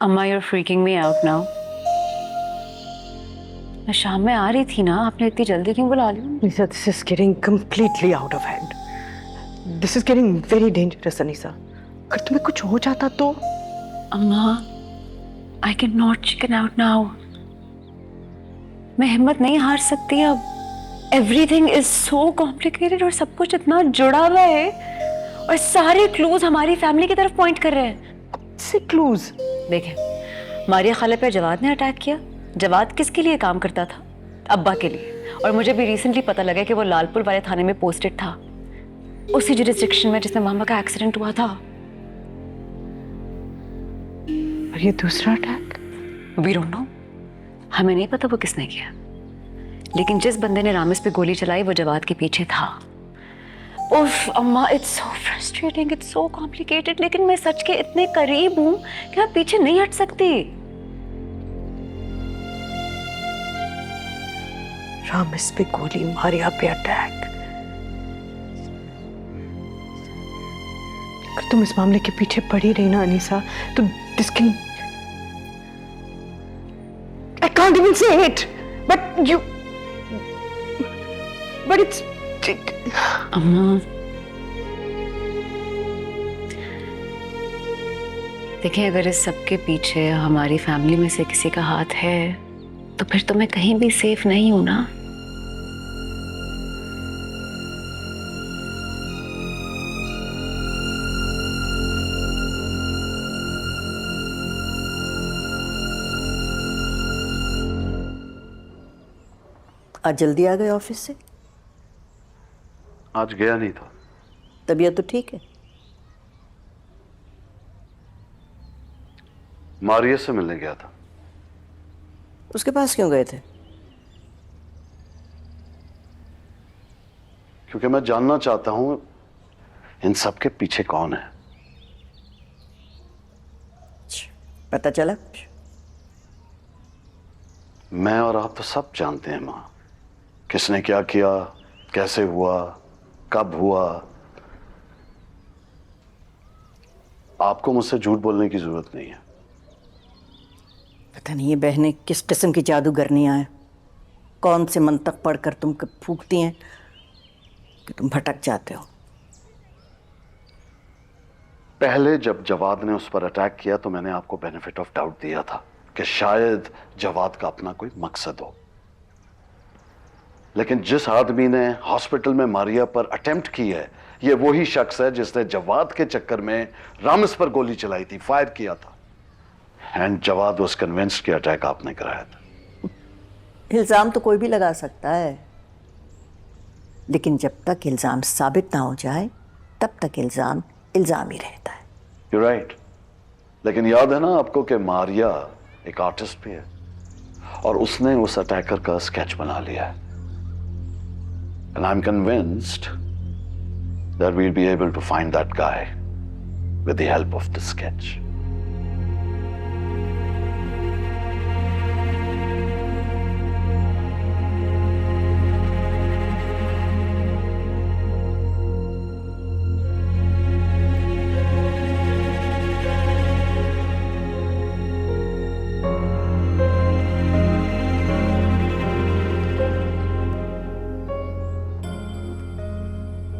अम्मा you're freaking me out now. मैं शाम में आ रही थी ना, आपने इतनी जल्दी क्यों बुला लिया? Anisa, this is getting completely out of hand. This is getting very dangerous, Anisa. अगर तुम्हें कुछ हो जाता तो? अम्मा, I cannot chicken out now. मैं हिम्मत नहीं हार सकती अब. Everything is so complicated और सब कुछ इतना जुड़ा हुआ है और सारे क्लूज हमारी फैमिली की तरफ पॉइंट कर रहे हैं. से क्लूज? देखें, मारिया खाले पे जवाद ने अटैक किया. जवाद किसके लिए काम करता था? अब्बा के लिए. और मुझे भी रिसेंटली पता लगा कि वो लालपुर वाले थाने में पोस्टेड था, उसी जुरिस्डिक्शन में जिसमें मामा का एक्सीडेंट हुआ था. और ये दूसरा अटैक? We don't know. हमें नहीं पता वो किसने किया, लेकिन जिस बंदे ने रामिस पे गोली चलाई वो जवाद के पीछे था. उफ अम्मा, it's so frustrating, it's so complicated. लेकिन मैं सच के इतने करीब हूं कि मैं पीछे नहीं हट सकती. रामिस पे गोली, मारिया पे अटैक. अगर तुम इस मामले के पीछे पड़ी रही ना अनीसा, तो this can, I can't even say it, but it's अम्मा देखिए, अगर इस सब के पीछे हमारी फैमिली में से किसी का हाथ है तो फिर तो मैं कहीं भी सेफ नहीं हूं ना. आज जल्दी आ गए ऑफिस से? आज गया नहीं था. तबीयत तो ठीक है? मारिया से मिलने गया था. उसके पास क्यों गए थे? क्योंकि मैं जानना चाहता हूं इन सब के पीछे कौन है. पता चला? मैं और आप तो सब जानते हैं मां, किसने क्या किया, कैसे हुआ, कब हुआ. आपको मुझसे झूठ बोलने की जरूरत नहीं है. पता नहीं ये बहनें किस किस्म की जादूगरनियां हैं. कौन से मंतक पढ़कर तुम फूंकती हैं कि तुम भटक जाते हो. पहले जब जवाद ने उस पर अटैक किया तो मैंने आपको बेनिफिट ऑफ डाउट दिया था कि शायद जवाद का अपना कोई मकसद हो. लेकिन जिस आदमी ने हॉस्पिटल में मारिया पर अटेम्प्ट की है, ये वही शख्स है जिसने जवाद के चक्कर में रामिस पर गोली चलाई थी, फायर किया था. एंड जवाद वाज कन्विंस्ड कि अटैक आपने कराया था. इल्जाम तो कोई भी लगा सकता है, लेकिन जब तक इल्जाम साबित ना हो जाए तब तक इल्जाम इल्जाम ही रहता है. You right. लेकिन याद है ना आपको कि मारिया एक आर्टिस्ट भी है और उसने उस अटैकर का स्केच बना लिया है. And I'm convinced that we'll be able to find that guy with the help of the sketch.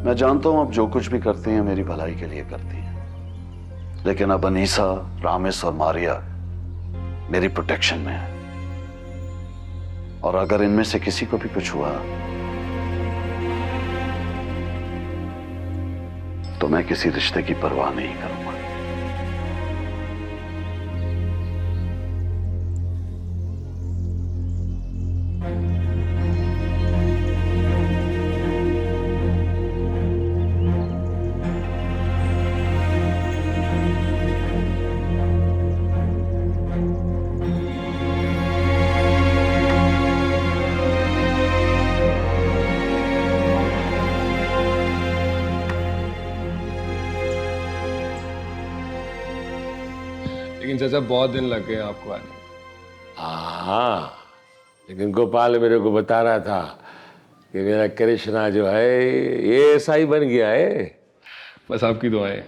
मैं जानता हूं आप जो कुछ भी करती हैं मेरी भलाई के लिए करती हैं, लेकिन अब अनीसा, रामिस और मारिया मेरी प्रोटेक्शन में है. और अगर इनमें से किसी को भी कुछ हुआ तो मैं किसी रिश्ते की परवाह नहीं करूंगा. लेकिन चाचा बहुत दिन लग गए आपको आने में. हाँ, लेकिन गोपाल मेरे को बता रहा था कि मेरा कृष्णा जो है ये ऐसा ही बन गया है. बस आपकी दुआएं.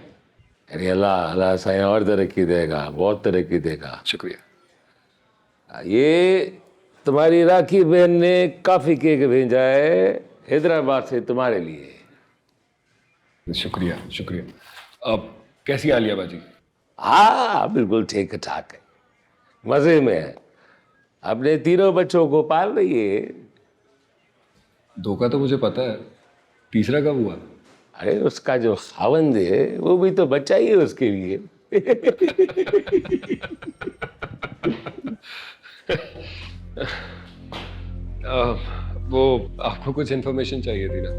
अरे अल्लाह अल्लाह साईं और तरक्की देगा, बहुत तरक्की देगा। शुक्रिया। ये तुम्हारी राखी बहन ने काफ़ी केक भेजा है हैदराबाद से तुम्हारे लिए। शुक्रिया शुक्रिया। अब कैसी आलिया बाजी? हाँ बिल्कुल ठीक ठाक है, मज़े में है, अपने तीनों बच्चों को पाल रही है। दो का तो मुझे पता है, तीसरा कब हुआ? अरे उसका जो खावंद है वो भी तो बच्चा ही है उसके लिए। वो आपको कुछ इन्फॉर्मेशन चाहिए थी ना?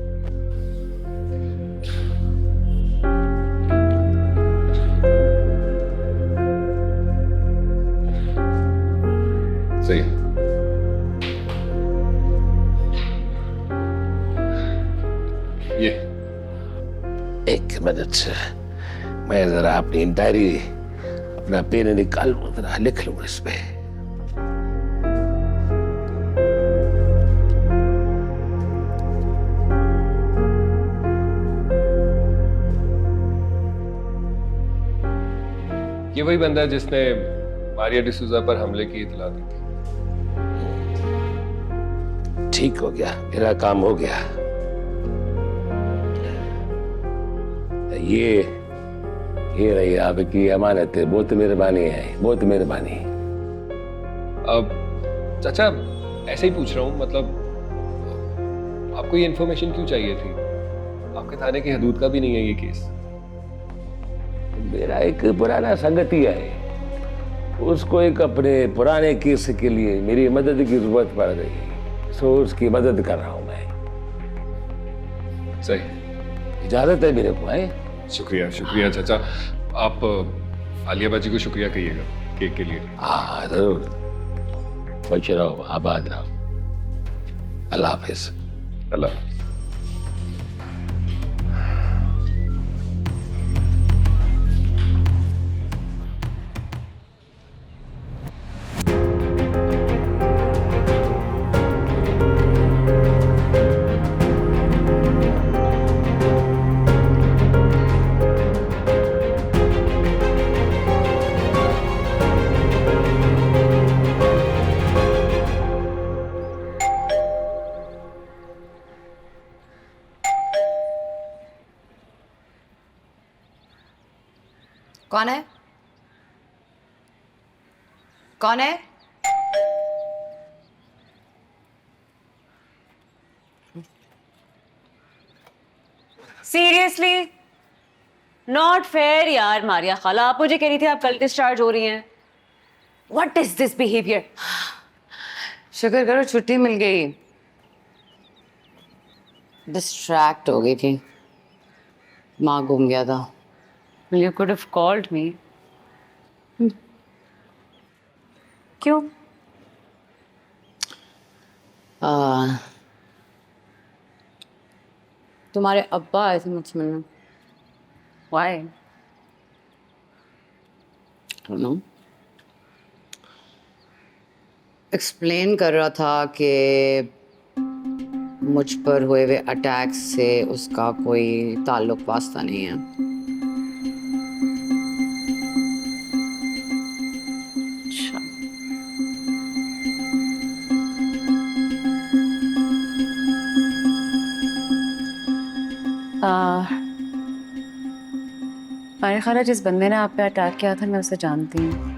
सही। ये एक मिनट, मैं जरा अपनी डायरी अपना पेन निकाल लूं, जरा लिख लूं इस पे। ये वही बंदा है जिसने मारिया डिसूजा पर हमले की इतला दी थी। ठीक हो गया, मेरा काम हो गया। ये रही आपकी अमानत है, बहुत मेहरबानी है, बहुत मेहरबानी। अब चाचा ऐसे ही पूछ रहा हूँ, मतलब आपको ये इन्फॉर्मेशन क्यों चाहिए थी? आपके थाने की हदूद का भी नहीं है ये केस। मेरा एक पुराना संगतिया है, उसको एक अपने पुराने केस के लिए मेरी मदद की जरूरत पड़ गई, सो उसकी मदद कर रहा हूं मैं। सही, इजाजत है मेरे को? है, शुक्रिया शुक्रिया चाचा। आप आलिया बाजी को शुक्रिया कहिएगा केक के लिए। हाँ जरूर, खुश रहो, आबाद रहो। अल्लाह हाफिज। अल्लाह। कौन है? कौन है? सीरियसली नॉट फेयर यार। मारिया खाला, आप मुझे कह रही थी आप कल डिस्चार्ज हो रही हैं। What is this behaviour? शुक्र करो छुट्टी मिल गई, डिस्ट्रैक्ट हो गई थी, दिमाग घूम गया था। You could have called me. क्यों? तुम्हारे अब्बा आए थे मुझसे मिलने। Why? don't know. एक्सप्लेन कर रहा था कि मुझ पर हुए हुए अटैक से उसका कोई ताल्लुक वास्ता नहीं है। मारिया खाला, जिस बंदे ने आप पे अटैक किया था मैं उसे जानती हूँ।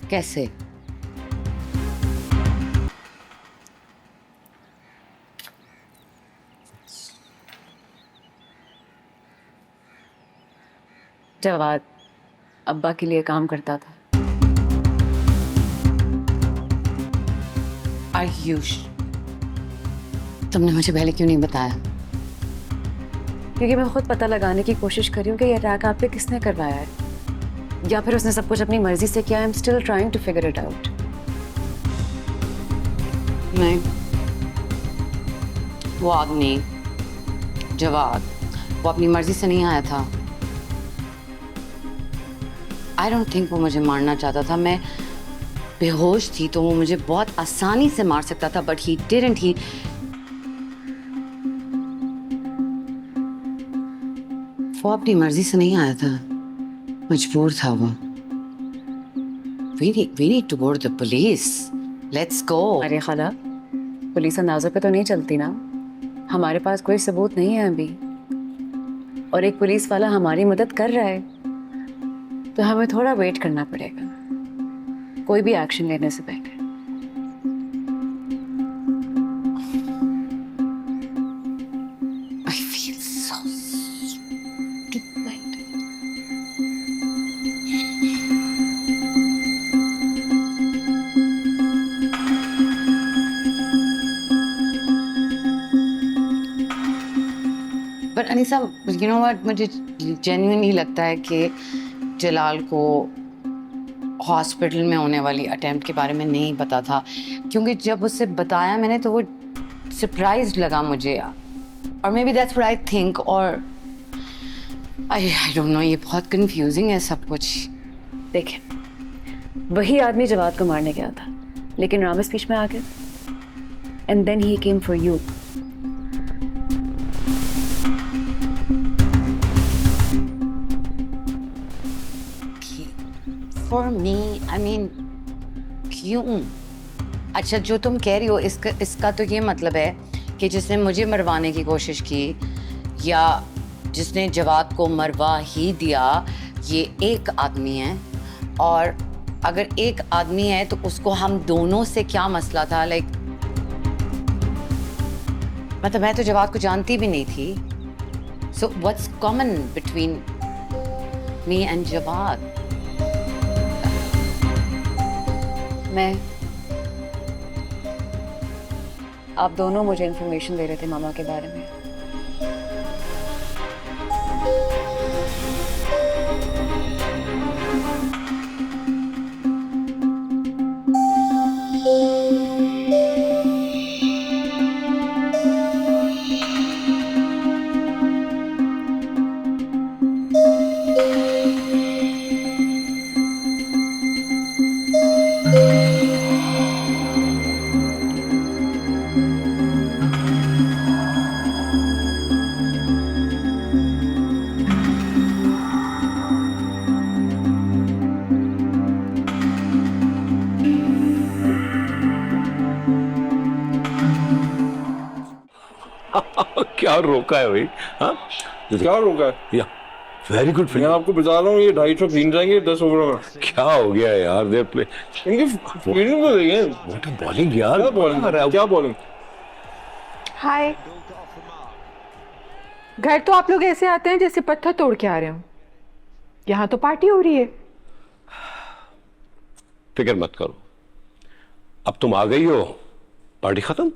कैसे? जवाद अब्बा के लिए काम करता था। आयुष, तुमने मुझे पहले क्यों नहीं बताया? क्योंकि मैं खुद पता लगाने की कोशिश कर रही हूँ कि ये अटैक आप पे किसने करवाया है, या फिर उसने सब कुछ अपनी मर्जी से किया। I am still trying to figure it out. नहीं, वो आदमी जवाद, वो अपनी मर्जी से नहीं आया था। आई डोंट थिंक वो मुझे मारना चाहता था। मैं बेहोश थी तो वो मुझे बहुत आसानी से मार सकता था, बट ही डिडंट। ही वो अपनी मर्जी से नहीं आया था, मजबूर था वो। We need to go to the police. Let's go. अरे खाला, पुलिस अंदाजों पे तो नहीं चलती ना। हमारे पास कोई सबूत नहीं है अभी, और एक पुलिस वाला हमारी मदद कर रहा है, तो हमें थोड़ा वेट करना पड़ेगा कोई भी एक्शन लेने से पहले। I feel so stupid. But Anisa, you know what, मुझे जेन्युइनली लगता है कि जलाल को हॉस्पिटल में होने वाली अटेम्प्ट के बारे में नहीं पता था, क्योंकि जब उससे बताया मैंने तो वो सरप्राइज लगा मुझे, और may be that's what I think. और आई डोंट नो, ये बहुत कंफ्यूजिंग है सब कुछ। देखें, वही आदमी जवाद को मारने गया था, लेकिन रामिस बीच में आ गया, and then he came for you. For me, I mean, क्यों? अच्छा, जो तुम कह रही हो इसका तो ये मतलब है कि जिसने मुझे मरवाने की कोशिश की या जिसने जवाद को मरवा ही दिया, ये एक आदमी है। और अगर एक आदमी है तो उसको हम दोनों से क्या मसला था? लाइक, मतलब मैं तो जवाद को जानती भी नहीं थी। So what's common between me and Jawad? आप दोनों मुझे इन्फॉर्मेशन दे रहे थे मामा के बारे में। क्या रोका है भाई? हाँ, क्या रोका है? या वेरी गुड मैं फिल्म। आपको बता रहा हूँ, ये 250 छीन जाएंगे 10 ओवर में। क्या हो गया यार? देर प्ले इनकी फील्डिंग तो देखिए, व्हाट अ बॉलिंग यार। क्या बॉलिंग, क्या बॉलिंग। हाय। घर तो आप लोग ऐसे आते हैं जैसे पत्थर तोड़ के आ रहे हो। यहाँ तो पार्टी हो रही है। फिक्र मत करो, अब तुम आ गई हो, पार्टी खत्म।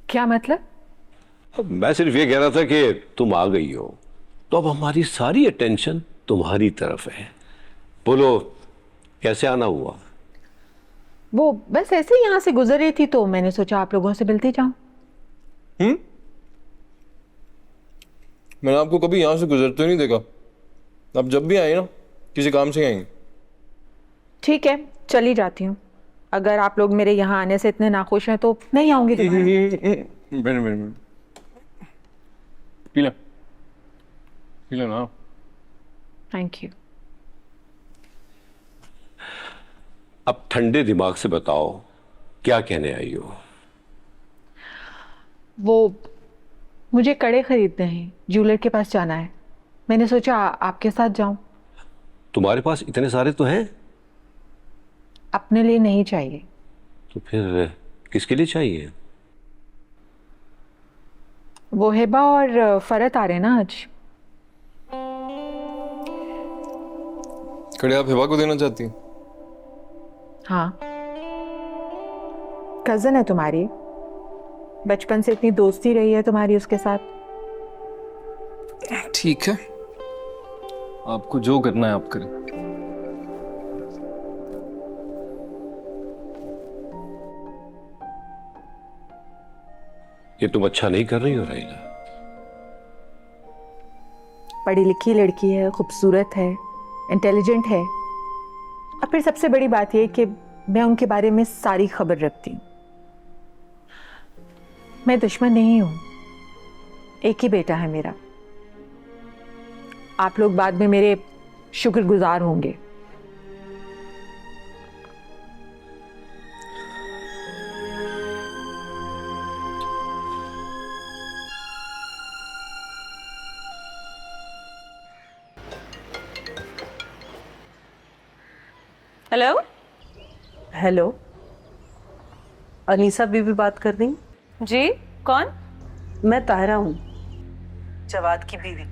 क्या मतलब? अब मैं सिर्फ ये कह रहा था कि तुम आ गई हो तो अब हमारी सारी अटेंशन तुम्हारी तरफ है। बोलो, कैसे आना हुआ? वो बस ऐसे ही यहाँ से गुजर रही थी तो मैंने सोचा आप लोगों से मिलती जाऊं। मैंने आपको कभी यहाँ से गुजरते नहीं देखा। आप जब भी आए ना, किसी काम से आएंगे। ठीक है, चली जाती हूँ। अगर आप लोग मेरे यहाँ आने से इतने नाखुश हैं तो नहीं आऊंगी दोबारा। पी ले ना। Thank you. अब ठंडे दिमाग से बताओ, क्या कहने आई हो? वो मुझे कड़े खरीदने हैं, ज्वेलर के पास जाना है। मैंने सोचा आपके साथ जाऊं। तुम्हारे पास इतने सारे तो हैं। अपने लिए नहीं चाहिए। तो फिर किसके लिए चाहिए? वो हिबा और फरत आ रहे हैं ना आज। कड़े आप हिबा को देना चाहती हैं? हाँ, कजन है तुम्हारी, बचपन से इतनी दोस्ती रही है तुम्हारी उसके साथ। ठीक है, आपको जो करना है आप करें। ये तुम अच्छा नहीं कर रही हो राइला। पढ़ी लिखी लड़की है, खूबसूरत है, इंटेलिजेंट है, और फिर सबसे बड़ी बात यह कि मैं उनके बारे में सारी खबर रखती हूँ। मैं दुश्मन नहीं हूँ, एक ही बेटा है मेरा। आप लोग बाद में मेरे शुक्रगुजार होंगे। हेलो हेलो, अनीसा बीबी बात कर रही? जी, कौन? मैं ताहिरा हूँ, जवाद की बीवी।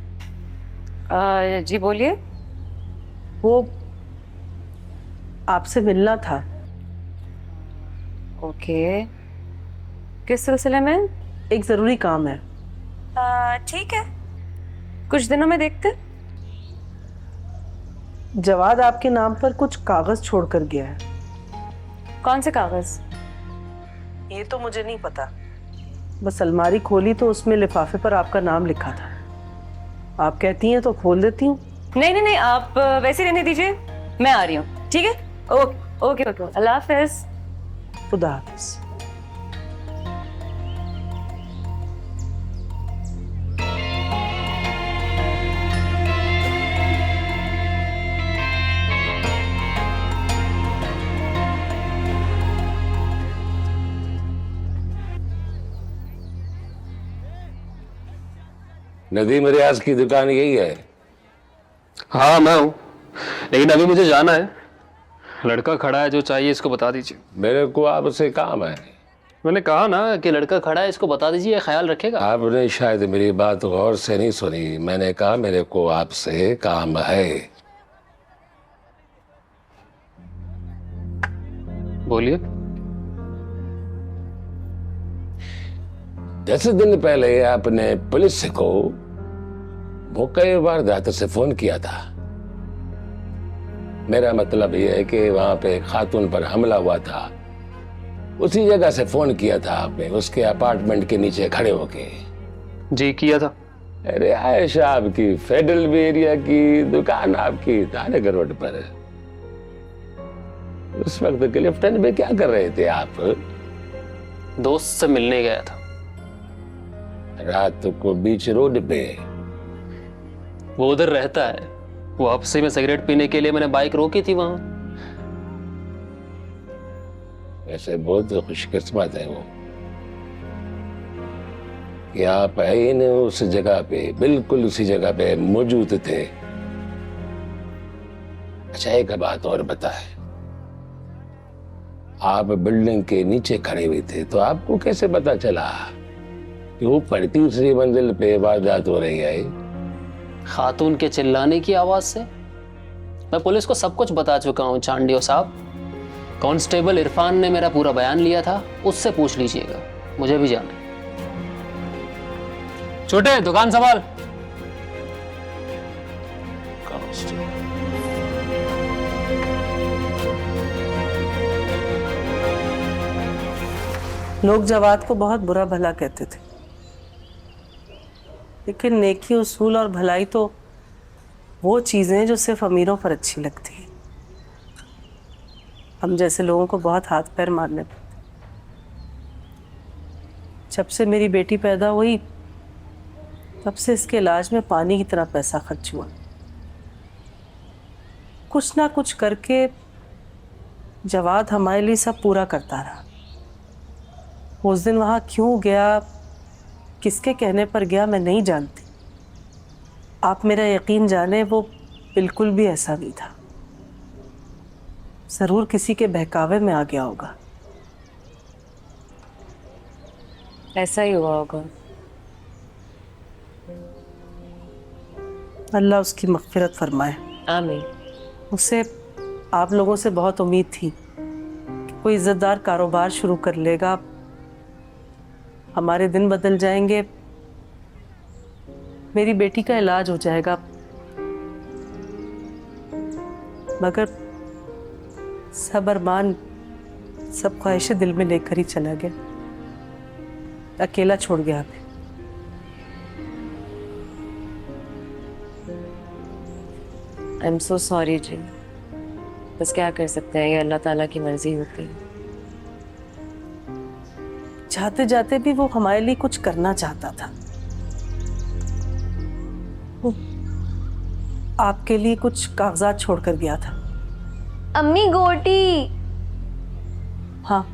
जी बोलिए। वो आपसे मिलना था। ओके, किस सिलसिले में? एक जरूरी काम है। ठीक है, कुछ दिनों में देखते। जवाद आपके नाम पर कुछ कागज छोड़कर गया है। कौन से कागज? ये तो मुझे नहीं पता, बस अलमारी खोली तो उसमें लिफाफे पर आपका नाम लिखा था। आप कहती हैं तो खोल देती हूँ। नहीं नहीं नहीं, आप वैसे रहने दीजिए, मैं आ रही हूँ। ठीक है, ओके ओके ओके, अल्लाह हाफिज। खुदा हाफिज। नदीम रियाज की दुकान यही है? हाँ मैं हूँ, लेकिन अभी मुझे जाना है। लड़का खड़ा है, जो चाहिए इसको बता दीजिए। मेरे को आपसे काम है। मैंने कहा ना कि लड़का खड़ा है, इसको बता दीजिए, ख्याल रखेगा। आपने शायद मेरी बात गौर से नहीं सुनी। मैंने कहा मेरे को आपसे काम है। बोलिए। 10 दिन पहले आपने पुलिस को मौके वारदात से फोन किया था। मेरा मतलब यह है कि वहां पे खातून पर हमला हुआ था, उसी जगह से फोन किया था आपने, उसके अपार्टमेंट के नीचे खड़े होके। जी किया था। अरे आयशा आपकी फेडरल एरिया की दुकान आपकी तारक रोड पर। उस वक्त क्लिफ्टन में क्या कर रहे थे आप? दोस्त से मिलने गया था। रात को बीच रोड पे? वो उधर रहता है, वो आपसे में सिगरेट पीने के लिए मैंने बाइक रोकी थी वहां। वैसे बहुत खुशकिस्मत है वो कि आप आईने उस जगह पे, बिल्कुल उसी जगह पे मौजूद थे। अच्छा एक बात और बताए, आप बिल्डिंग के नीचे खड़े हुए थे तो आपको कैसे पता चला कि ऊपर तीसरी मंजिल पे वारदात हो रही है? खातून के चिल्लाने की आवाज से। मैं पुलिस को सब कुछ बता चुका हूँ चांडियो साहब। कांस्टेबल इरफान ने मेरा पूरा बयान लिया था, उससे पूछ लीजिएगा। मुझे भी जाना है। छोटे, दुकान संभाल। लोग जवाद को बहुत बुरा भला कहते थे, लेकिन नेकी, उसूल और भलाई तो वो चीज़ें जो सिर्फ अमीरों पर अच्छी लगती हैं। हम जैसे लोगों को बहुत हाथ पैर मारने पड़ते। जब से मेरी बेटी पैदा हुई तब से इसके इलाज में पानी की तरह पैसा खर्च हुआ। कुछ ना कुछ करके जवाद हमारे लिए सब पूरा करता रहा। उस दिन वहाँ क्यों गया, किसके कहने पर गया, मैं नहीं जानती। आप मेरा यकीन जाने, वो बिल्कुल भी ऐसा नहीं था। जरूर किसी के बहकावे में आ गया होगा। ऐसा ही हुआ होगा। अल्लाह उसकी मग़फ़िरत फरमाए। आमीन। उसे आप लोगों से बहुत उम्मीद थी कि कोई इज़्ज़तदार कारोबार शुरू कर लेगा, हमारे दिन बदल जाएंगे, मेरी बेटी का इलाज हो जाएगा। मगर सब अरमान, सब ख्वाहिशें दिल में लेकर ही चला गया, अकेला छोड़ गया हमें। आई एम सो सॉरी जी, बस क्या कर सकते हैं, ये अल्लाह ताला की मर्जी होती है। जाते जाते भी वो हमारे लिए कुछ करना चाहता था। वो आपके लिए कुछ कागजात छोड़कर गया था। अम्मी गोटी। हाँ,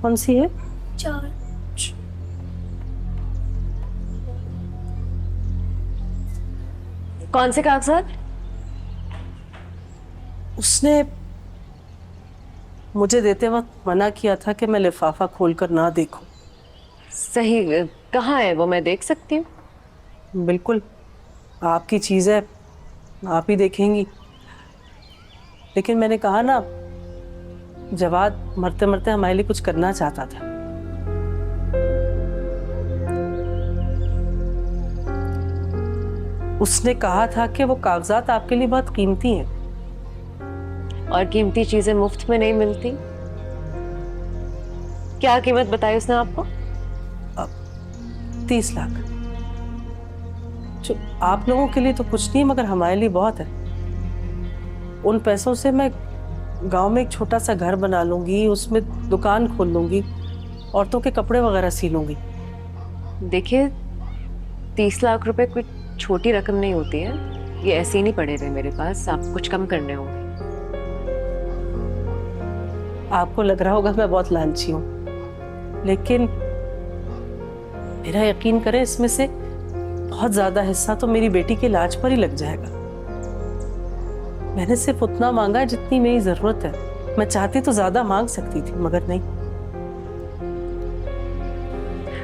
कौन सी है? कौन से कागजात? उसने मुझे देते वक्त मना किया था कि मैं लिफाफा खोलकर ना देखूं। सही, कहाँ है वो, मैं देख सकती हूँ? बिल्कुल, आपकी चीज है, आप ही देखेंगी। लेकिन मैंने कहा ना, जवाद मरते मरते हमारे लिए कुछ करना चाहता था। उसने कहा था कि वो कागजात आपके लिए बहुत कीमती हैं। और कीमती चीजें मुफ्त में नहीं मिलती। क्या कीमत बताई उसने आपको? 30 लाख। जो आप लोगों के लिए तो कुछ नहीं, मगर हमारे लिए बहुत है। उन पैसों से मैं गांव में एक छोटा सा घर बना लूंगी, उसमें दुकान खोल लूंगी, औरतों के कपड़े वगैरह सी लूंगी। देखिए, 30 लाख रुपए कोई छोटी रकम नहीं होती है। ये ऐसे ही नहीं पड़े हुए मेरे पास, आप कुछ कम करने होंगे। आपको लग रहा होगा मैं बहुत लालची हूँ, लेकिन मेरा यकीन करें, इसमें से बहुत ज्यादा हिस्सा तो मेरी बेटी के इलाज पर ही लग जाएगा। मैंने सिर्फ उतना मांगा है जितनी मेरी जरूरत है। मैं चाहती तो ज्यादा मांग सकती थी, मगर नहीं।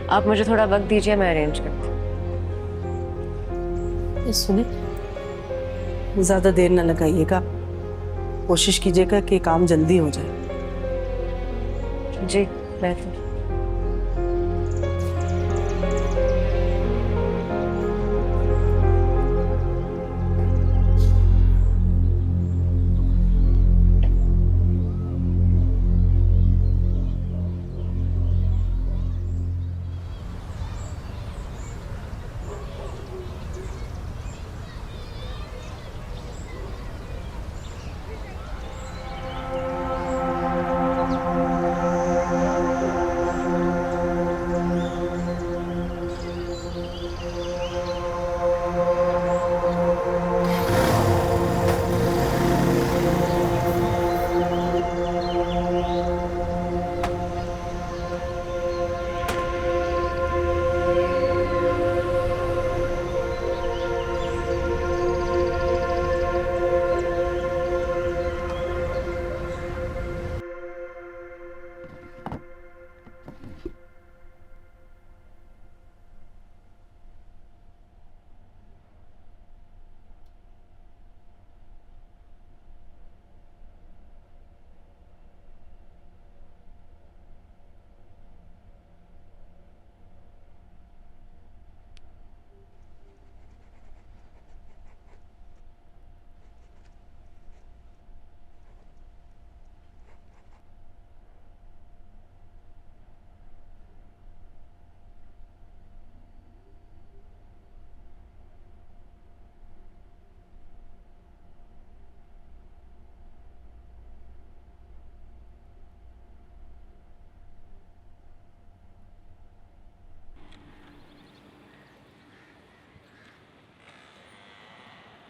आप मुझे थोड़ा वक्त दीजिए, मैं अरेंज करती हूँ। ये सुने, ज्यादा देर न लगाइएगा, कोशिश कीजिएगा कि काम जल्दी हो जाए। जी, बेहतर।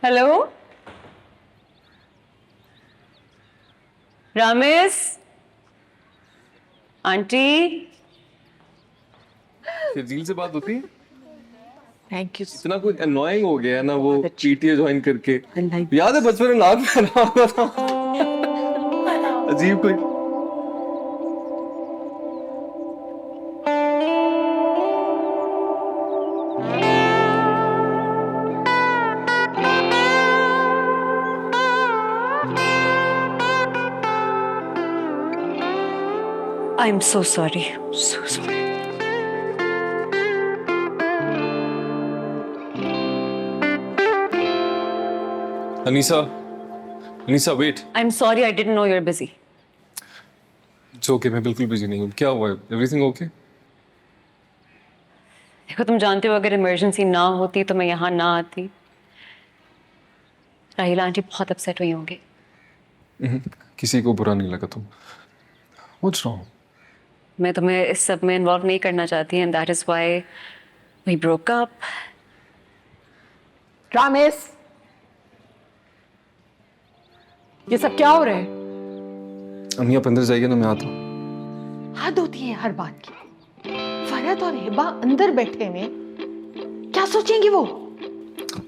Hello Ramesh aunty. शर्जील से बात होती है? Thank you. इतना कुछ अननोइंग हो गया है ना वो पीटीए ज्वाइन करके। याद है बचपन में नाक पहना हुआ था, अजीब कोई। I am so sorry, so sorry. Anisa, Anisa wait. I am sorry, I didn't know you are busy. It's okay, मैं बिल्कुल बिजी नहीं हूँ। क्या हुआ है? Everything okay? देखो तुम जानते हो अगर इमरजेंसी ना होती तो मैं यहाँ ना आती। राहिला आंटी बहुत अपसेट हुई होंगी। किसी को बुरा नहीं लगा तुम। What's wrong? मैं तुम्हें इस सब में इन्वॉल्व नहीं करना चाहती and that is why we broke up. Ramesh, ये सब क्या हो रहा है? अम्मी आप अंदर जाइए ना, मैं आता हूँ। हद होती है हर बात की। फरहत और हिबा अंदर बैठे हैं, क्या सोचेंगी वो?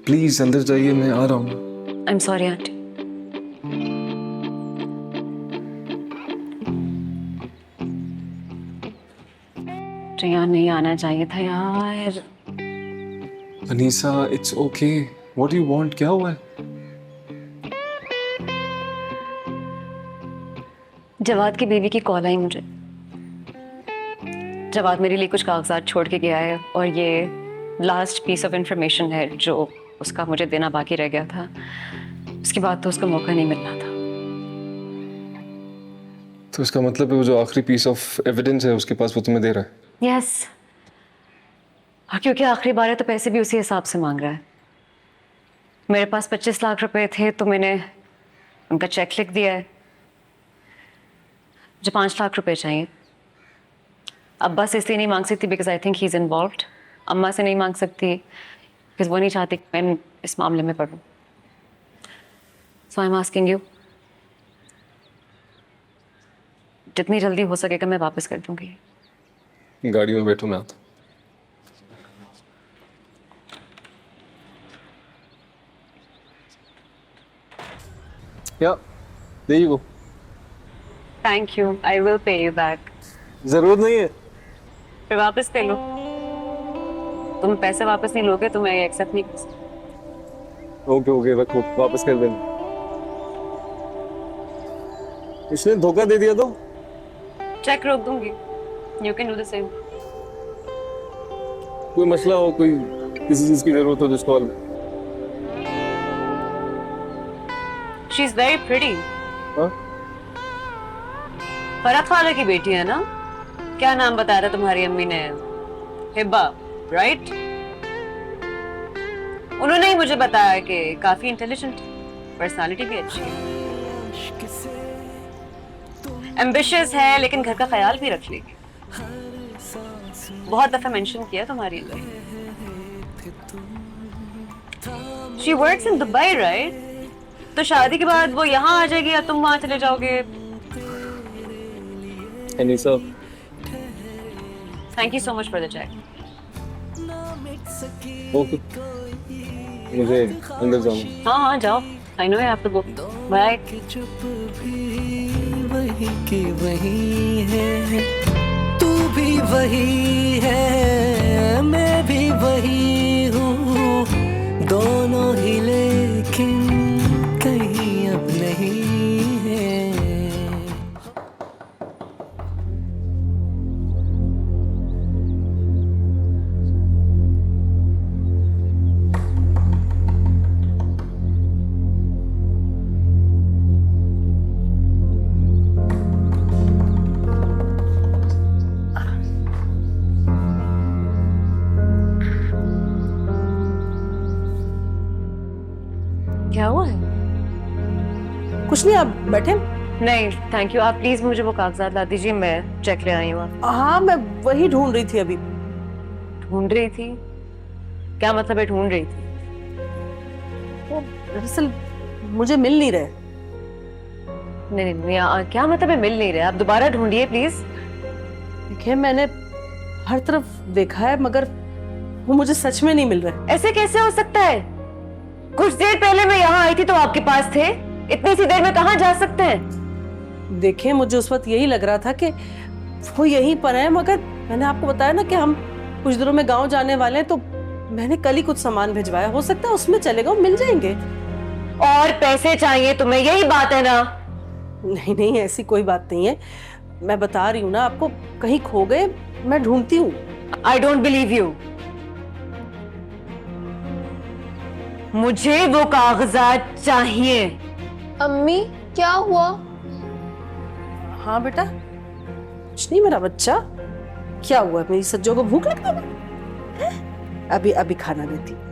प्लीज अंदर जाइए, मैं आ रहा हूँ। आई एम सॉरी आंटी। तो यहाँ नहीं आना चाहिए था यार। Anisa it's okay, what do you want? क्या हुआ है? जवाद की बीवी की कॉल आई मुझे। जवाद मेरे लिए कुछ कागजात छोड़ के गया है और ये लास्ट पीस ऑफ इंफॉर्मेशन है जो उसका मुझे देना बाकी रह गया था। उसके बाद तो उसको मौका नहीं मिलना था। तो इसका मतलब है वो जो आखिरी पीस ऑफ एविडेंस है उसके पास वो तुम्हें दे रहा है? यस क्योंकि आखिरी बार है तो पैसे भी उसी हिसाब से मांग रहा है। मेरे पास 25 लाख रुपए थे तो मैंने उनका चेक लिख दिया है। मुझे 5 लाख रुपए चाहिए। अब्बा से इसलिए नहीं मांग सकती because I think he is involved. अम्मा से नहीं मांग सकती बिकॉज वो नहीं चाहती कि मैं इस मामले में पढ़ूं। सो आई एम आस्किंग यू, जितनी जल्दी हो सकेगा मैं वापस कर दूंगी। गाड़ी में बैठो, मैं आता हूँ। या there you go. Thank you, I will pay you back. जरूरत नहीं है। फिर वापस ले लो। तुम पैसे वापस नहीं लोगे तो मैं एक्सेप्ट नहीं कर सकती। ओके ओके रखो, वापस कर देना। इसने धोखा दे दिया तो चेक रोक दूंगी। You can do the same. कोई मसला हो, कोई किसी चीज की जरूरत हो जिस call. She is very pretty. Farhat खाला की बेटी है ना? क्या नाम बताया था तुम्हारी अम्मी ने? हिब्बा, राइट? उन्होंने ही मुझे बताया कि काफी इंटेलिजेंट, पर्सनालिटी भी अच्छी है, एम्बिशियस है लेकिन घर का ख्याल भी रख लेगी। बहुत दफा मेंशन किया तुम्हारी। She works in Dubai, right? तो शादी के बाद वो यहाँ आ जाएगी या तुम वहां चले जाओगे? Anisa, thank you so much for the check. Okay, मुझे अंदर जाऊँ। हाँ जाओ। I know you have to go. Bye. चुप भी वही की वही है, तू भी वही है, मैं भी वही हूँ, दोनों ही लेकिन कहीं अब नहीं है। क्या हुआ है? कुछ नहीं, आप बैठे। नहीं थैंक यू, आप प्लीज मुझे वो कागजात ला दीजिए, मैं चेक ले आई हूँ। हाँ, मैं वही ढूंढ रही थी अभी। ढूंढ रही थी? क्या मतलब है ढूंढ रही थी? वो दरअसल मुझे मिल नहीं रहे। नहीं, क्या मतलब है मिल नहीं रहे? आप दोबारा ढूंढिए प्लीज। देखिए, मैंने हर तरफ देखा है मगर वो मुझे सच में नहीं मिल रहे। ऐसे कैसे हो सकता है? कुछ देर पहले मैं यहाँ आई थी तो आपके पास थे, इतनी सी देर में कहाँ जा सकते हैं? देखिए, मुझे उस वक्त यही लग रहा था कि वो यहीं पर है, मगर मैंने आपको बताया ना कि हम कुछ दिनों में गांव जाने वाले हैं, तो मैंने कल ही कुछ सामान भिजवाया, हो सकता है उसमें चलेगा, मिल जाएंगे। और पैसे चाहिए तुम्हें, यही बात है ना? नहीं नहीं, ऐसी कोई बात नहीं है, मैं बता रही हूँ ना आपको, कहीं खो गए, मैं ढूंढती हूँ। I don't believe you. मुझे वो कागजात चाहिए। अम्मी क्या हुआ? हाँ बेटा, कुछ नहीं मेरा बच्चा। क्या हुआ? मेरी सज्जों को भूख लगती है? अभी अभी खाना देती हूँ।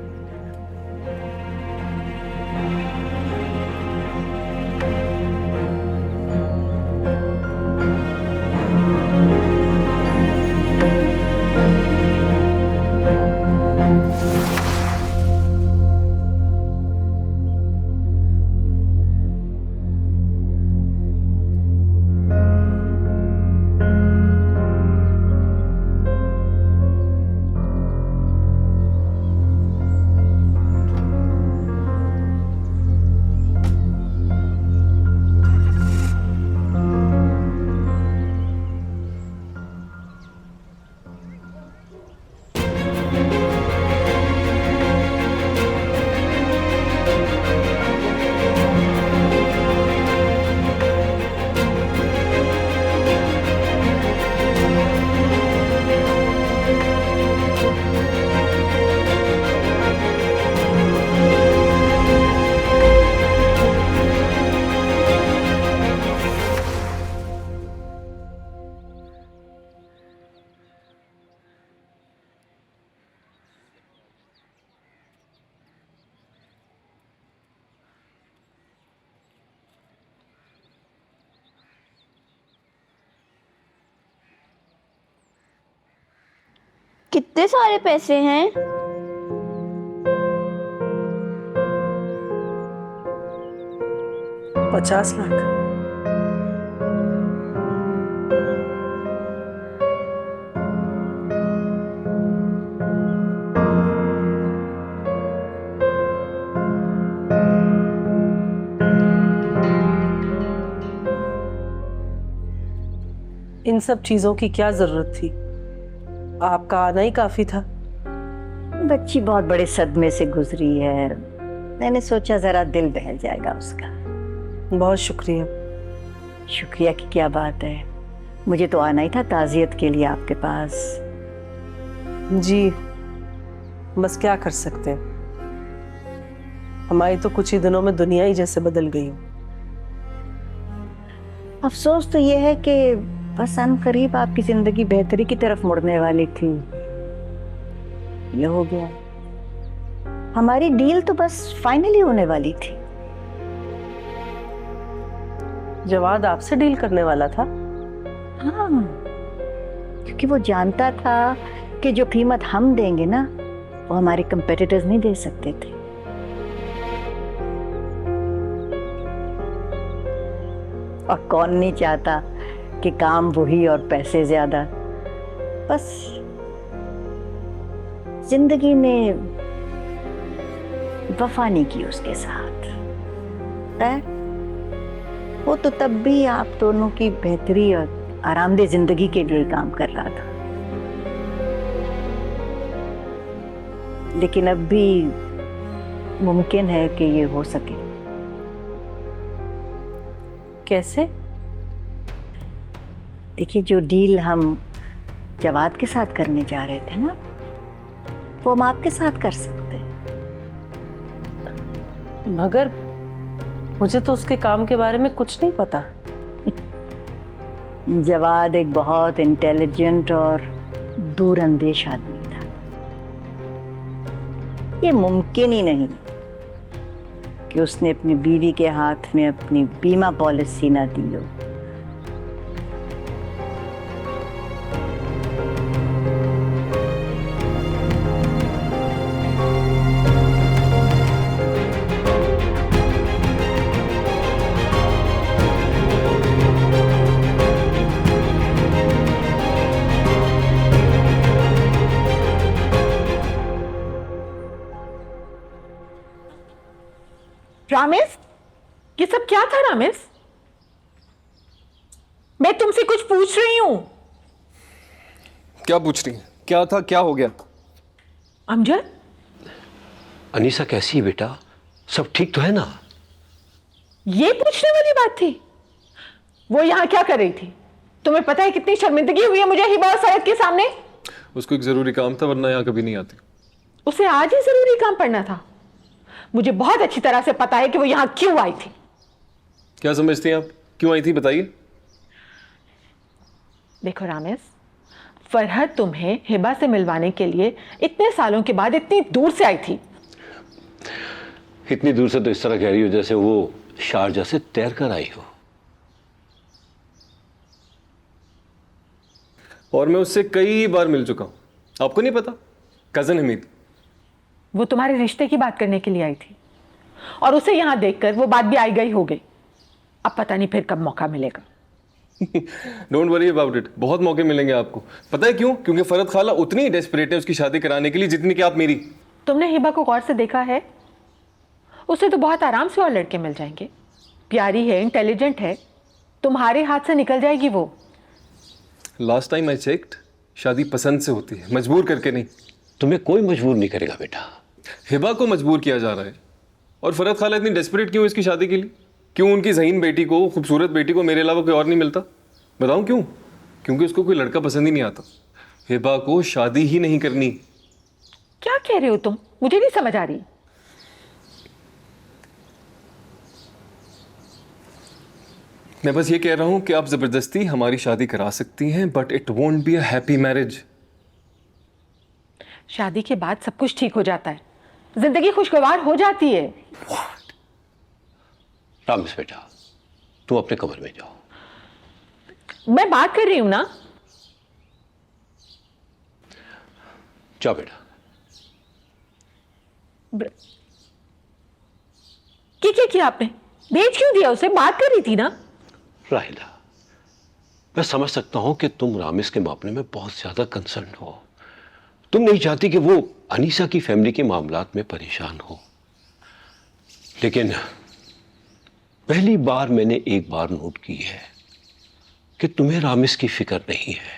कितने सारे पैसे हैं? ₹50 लाख। इन सब चीजों की क्या जरूरत थी? आपका आना ही काफी था। बच्ची बहुत बड़े सदमे से गुजरी है, मैंने सोचा जरा दिल बहल जाएगा उसका। बहुत शुक्रिया। शुक्रिया की क्या बात है, मुझे तो आना ही था ताज़ियत के लिए आपके पास। जी, बस क्या कर सकते हैं, हमारी तो कुछ ही दिनों में दुनिया ही जैसे बदल गई हो। अफसोस तो ये है कि बस अनकरीब आपकी जिंदगी बेहतरी की तरफ मुड़ने वाली थी, ये हो गया। हमारी डील तो बस फाइनली होने वाली थी। जवाद आपसे डील करने वाला था? हाँ, क्योंकि वो जानता था कि जो कीमत हम देंगे ना, वो हमारे कंपेटिटर्स नहीं दे सकते थे। और कौन नहीं चाहता कि काम वही और पैसे ज्यादा। बस जिंदगी ने वफा नहीं की उसके साथ। वो तो तब भी आप दोनों की बेहतरी और आरामदेह जिंदगी के लिए काम कर रहा था, लेकिन अब भी मुमकिन है कि ये हो सके। कैसे? देखिए, जो डील हम जवाद के साथ करने जा रहे थे ना, वो हम आपके साथ कर सकते हैं। मगर मुझे तो उसके काम के बारे में कुछ नहीं पता। जवाद एक बहुत इंटेलिजेंट और दूरअंदेश आदमी था। ये मुमकिन ही नहीं कि उसने अपनी बीवी के हाथ में अपनी बीमा पॉलिसी ना दी हो। रामेश, ये सब क्या था रामेश? मैं तुमसे कुछ पूछ रही हूं। क्या पूछ रही है? क्या था, क्या हो गया? अमजद, अनीसा कैसी है बेटा, सब ठीक तो है ना? ये पूछने वाली बात थी? वो यहाँ क्या कर रही थी? तुम्हें पता है कितनी शर्मिंदगी हुई है मुझे हिबा और सैयद के सामने? उसको एक जरूरी काम था, वरना यहाँ कभी नहीं आती। उसे आज ही जरूरी काम पड़ना था। मुझे बहुत अच्छी तरह से पता है कि वो यहाँ क्यों आई थी। क्या समझती हैं आप, क्यों आई थी बताइए? देखो रामेश, फरहत तुम्हें हिबा से मिलवाने के लिए इतने सालों के बाद इतनी दूर से आई थी। इतनी दूर से तो इस तरह कह रही हो जैसे वो शारजा से तैर कर आई हो। और मैं उससे कई बार मिल चुका हूं, आपको नहीं पता? कजन हमीद। वो तुम्हारे रिश्ते की बात करने के लिए आई थी और उसे यहां देखकर वो बात भी आई गई हो गई। अब पता नहीं फिर कब मौका मिलेगा। डोंट वरी अबाउट इट, बहुत मौके मिलेंगे आपको। पता है क्यों? क्योंकि फरहत खाला उतनी ही डेस्परेट है उसकी शादी कराने के लिए जितनी कि आप मेरी। तुमने हिबा को गौर से देखा है? उसे तो बहुत आराम से और लड़के मिल जाएंगे। प्यारी है, इंटेलिजेंट है, तुम्हारे हाथ से निकल जाएगी वो। लास्ट टाइम आई चेक्ड, शादी पसंद से होती है, मजबूर करके नहीं। तुम्हें कोई मजबूर नहीं करेगा बेटा। हिबा को मजबूर किया जा रहा है। और फरहत खाला इतनी डेस्परेट क्यों इसकी शादी के लिए? क्यों उनकी ज़हीन बेटी को, खूबसूरत बेटी को मेरे अलावा कोई और नहीं मिलता? बताऊं क्यों? क्योंकि उसको कोई लड़का पसंद ही नहीं आता। हिबा को शादी ही नहीं करनी। क्या कह रहे हो तुम? मुझे नहीं समझ आ रही। मैं बस ये कह रहा हूं कि आप जबरदस्ती हमारी शादी करा सकती हैं, but it won't be a happy marriage. शादी के बाद सब कुछ ठीक हो जाता है, जिंदगी खुशगवार हो जाती है। रामेश बेटा, तुम अपने कमरे में जाओ। मैं बात कर रही हूं ना। जाओ बेटा। क्या किया आपने? भेज क्यों दिया उसे? बात कर रही थी ना। राहिला, मैं समझ सकता हूं कि तुम रामेश के मामले में बहुत ज्यादा कंसर्न हो। तुम नहीं चाहती कि वो अनीसा की फैमिली के मामलात में परेशान हो, लेकिन पहली बार मैंने एक बार नोट की है कि तुम्हें रामेश की फिक्र नहीं है,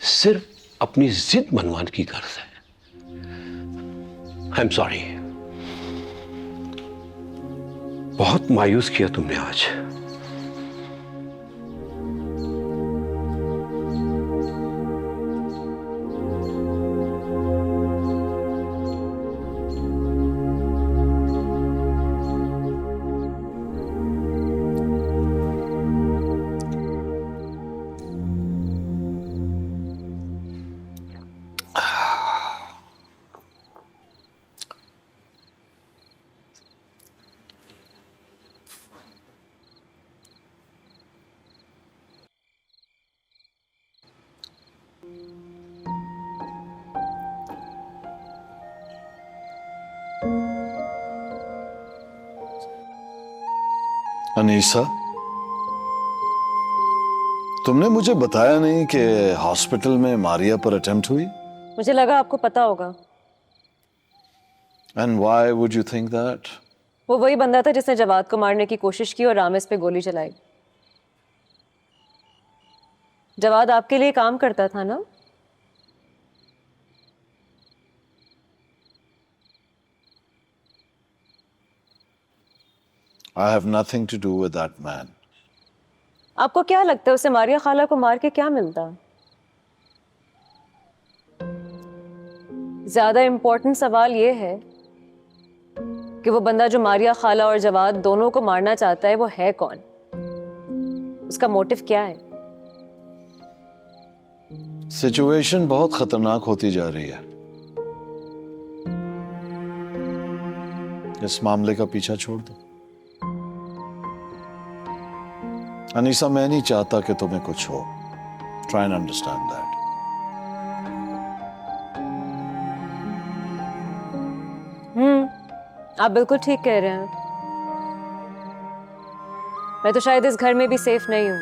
सिर्फ अपनी जिद मनवाने की गर्ज है। आई एम सॉरी, बहुत मायूस किया तुमने आज। अनीसा, तुमने मुझे बताया नहीं कि हॉस्पिटल में मारिया पर अटेम्प्ट हुई। मुझे लगा आपको पता होगा। And why would you think that? वो वही बंदा था जिसने जवाद को मारने की कोशिश की और रामेश पे गोली चलाई। जवाद आपके लिए काम करता था ना? I have nothing to do with that man. आपको क्या लगता है उसे मारिया खाला को मार के क्या मिलता? ज्यादा इंपॉर्टेंट सवाल ये है कि वो बंदा जो मारिया खाला और जवाद दोनों को मारना चाहता है वो है कौन? उसका मोटिव क्या है? सिचुएशन बहुत खतरनाक होती जा रही है। इस मामले का पीछा छोड़ दो। अनीसा, मैं नहीं चाहता कि तुम्हें कुछ हो। Try and understand that. आप बिल्कुल ठीक कह रहे हैं। मैं तो शायद इस घर में भी सेफ नहीं हूं।